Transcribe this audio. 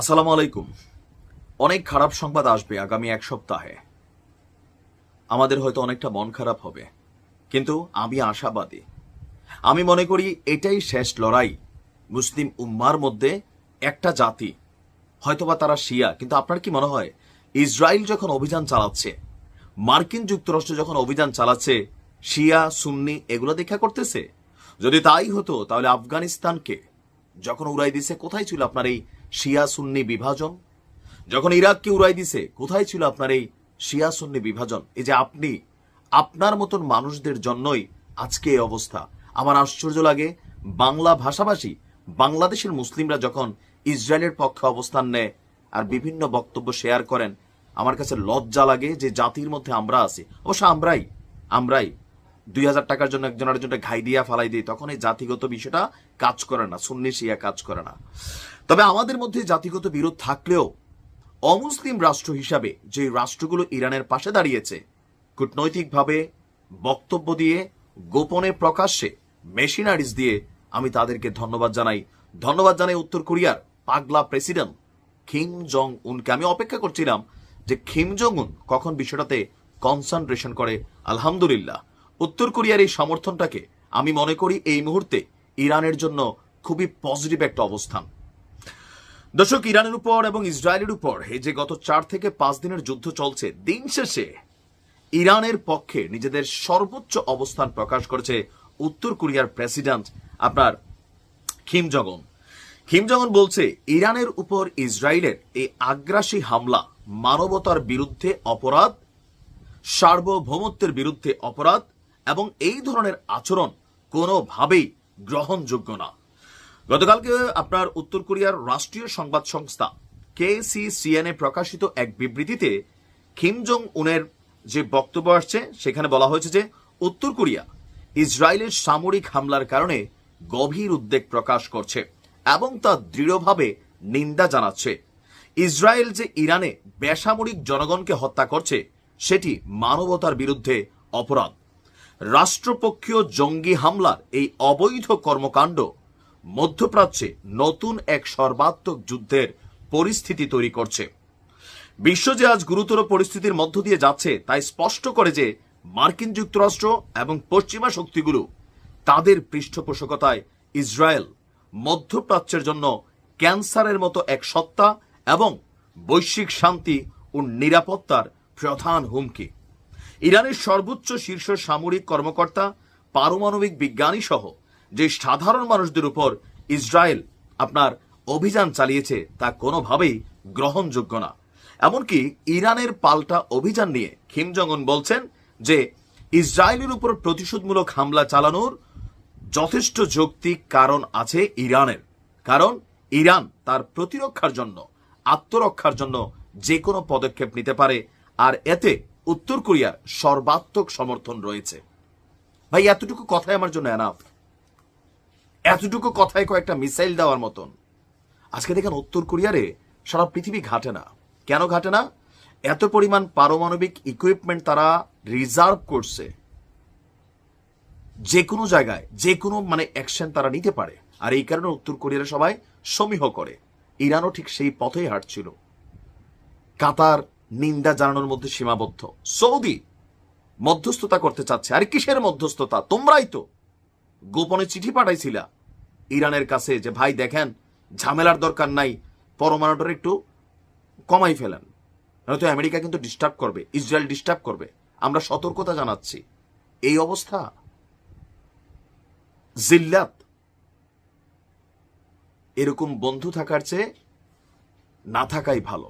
আসসালামু আলাইকুম। অনেক খারাপ সংবাদ আসবে আগামী এক সপ্তাহে। আমাদের হয়তো অনেকটা মন খারাপ হবে, কিন্তু আমি আশাবাদী। আমি মনে করি এটাই শেষ লড়াই মুসলিম উম্মার মধ্যে। একটা জাতি, হয়তোবা তারা শিয়া, কিন্তু আপনার কি মনে হয় ইসরায়েল যখন অভিযান চালাচ্ছে, মার্কিন যুক্তরাষ্ট্র যখন অভিযান চালাচ্ছে, শিয়া সুন্নি এগুলো দেখা করতেছে? যদি তাই হতো তাহলে আফগানিস্তানকে যখন উড়াই দিছে, কোথায় ছিল আপনার এই শিয়া সুন্নি বিভাজন? যখন ইরাককে উড়াই দিছে, কোথায় ছিল আপনার এই শিয়া সুন্নি বিভাজন? এই যে আপনি, আপনার মতন মানুষদের জন্যই আজকে এই অবস্থা। আমার আশ্চর্য লাগে, বাংলা ভাষাভাষী বাংলাদেশের মুসলিমরা যখন ইসরায়েলের পক্ষে অবস্থান নেয় আর বিভিন্ন বক্তব্য শেয়ার করেন, আমার কাছে লজ্জা লাগে যে জাতির মধ্যে আমরা আছি। অবশ্য আমরাই 2000 টাকার জন্য একজন আরেকজনটা ঘাই দিয়া ফালাই দিই, তখন এই জাতিগত বিষয়টা কাজ করে না, সুন্নি শিয়া কাজ করে না। তবে আমাদের মধ্যে জাতিগত বিরোধ থাকলেও অমুসলিম রাষ্ট্র হিসাবে যে রাষ্ট্রগুলো ইরানের পাশে দাঁড়িয়েছে, কূটনৈতিকভাবে বক্তব্য দিয়ে, গোপনে প্রকাশ্যে মেশিনারিজ দিয়ে, আমি তাদেরকে ধন্যবাদ জানাই উত্তর কোরিয়ার পাগলা প্রেসিডেন্ট কিম জং উনকে। আমি অপেক্ষা করছিলাম যে কিম জং উন কখন বিষয়টাতে কনসেন্ট্রেশন করে। আলহামদুলিল্লাহ, উত্তর কোরিয়ার এই সমর্থনটাকে আমি মনে করি এই মুহূর্তে ইরানের জন্য খুবই পজিটিভ একটা অবস্থান। দর্শক, ইরানের উপর এবং ইসরায়েলের উপর এই যে গত 4 থেকে 5 দিনের যুদ্ধ চলছে, দিন শেষে ইরানের পক্ষে নিজেদের সর্বোচ্চ অবস্থান প্রকাশ করেছে উত্তর কোরিয়ার প্রেসিডেন্ট আপনার কিম জং উন। কিম জং উন বলছে, ইরানের উপর ইসরায়েলের এই আগ্রাসী হামলা মানবতার বিরুদ্ধে অপরাধ, সার্বভৌমত্বের বিরুদ্ধে অপরাধ, এবং এই ধরনের আচরণ কোনোভাবেই গ্রহণযোগ্য না। গতকালকে আপনার উত্তর কোরিয়ার রাষ্ট্রীয় সংবাদ সংস্থা KCCN প্রকাশিত এক বিবৃতিতে কিম জং উনের যে বক্তব্য আসছে, সেখানে বলা হয়েছে যে উত্তর কোরিয়া ইসরায়েলের সামরিক হামলার কারণে গভীর উদ্বেগ প্রকাশ করছে এবং তা দৃঢ়ভাবে নিন্দা জানাচ্ছে। ইসরায়েল যে ইরানে বেসামরিক জনগণকে হত্যা করছে, সেটি মানবতার বিরুদ্ধে অপরাধ। রাষ্ট্রপক্ষীয় জঙ্গি হামলার এই অবৈধ কর্মকাণ্ড মধ্যপ্রাচ্যে নতুন এক সর্বাত্মক যুদ্ধের পরিস্থিতি তৈরি করছে। বিশ্ব যে আজ গুরুতর পরিস্থিতির মধ্য দিয়ে যাচ্ছে, তাই স্পষ্ট করে যে মার্কিন যুক্তরাষ্ট্র এবং পশ্চিমা শক্তিগুলো তাদের পৃষ্ঠপোষকতায় ইসরায়েল মধ্যপ্রাচ্যের জন্য ক্যান্সারের মতো এক সত্তা এবং বৈশ্বিক শান্তি ও নিরাপত্তার প্রধান হুমকি। ইরানের সর্বোচ্চ শীর্ষ সামরিক কর্মকর্তা, পারমাণবিক বিজ্ঞানী সহ যে সাধারণ মানুষদের উপর ইসরায়েল আপনার অভিযান চালিয়েছে, তা কোনোভাবেই গ্রহণযোগ্য না। এমনকি ইরানের পাল্টা অভিযান নিয়ে কিম জং উন বলছেন যে ইসরায়েলের উপর প্রতিশোধমূলক হামলা চালানোর যথেষ্ট যৌক্তিক কারণ আছে ইরানের, কারণ ইরান তার প্রতিরক্ষার জন্য, আত্মরক্ষার জন্য যে কোনো পদক্ষেপ নিতে পারে, আর এতে উত্তর কোরিয়ার সর্বাত্মক সমর্থন রয়েছে। ভাই, এতটুকু কথাই আমার জন্য এনাফ। এতটুকু কথায় কয়েকটা মিসাইল দেওয়ার মতন। আজকে দেখেন উত্তর কোরিয়ারে সারা পৃথিবী ঘাটে না। কেন ঘাটে না? এত পরিমাণ পারমাণবিক ইকুইপমেন্ট তারা রিজার্ভ করছে, যে কোনো জায়গায় যে কোনো অ্যাকশন তারা নিতে পারে। আর এই কারণে উত্তর কোরিয়ার সবাই সমীহ করে। ইরানও ঠিক সেই পথেই হাঁটছিল। কাতার নিন্দা জানানোর মধ্যে সীমাবদ্ধ। সৌদি মধ্যস্থতা করতে চাচ্ছে। আর কিসের মধ্যস্থতা? তোমরাই তো গোপনে চিঠি পাঠাইছিলা ইরানের কাছে যে ভাই দেখেন, ঝামেলার দরকার নাই, পরমাণুটা একটু কমাই ফেলেন, নয়তো আমেরিকা কিন্তু ডিস্টার্ব করবে, ইসরায়েল ডিস্টার্ব করবে। আমরা সতর্কতা জানাচ্ছি। এই অবস্থা, জিল্লাত। এরকম বন্ধু থাকার চেয়ে না থাকাই ভালো।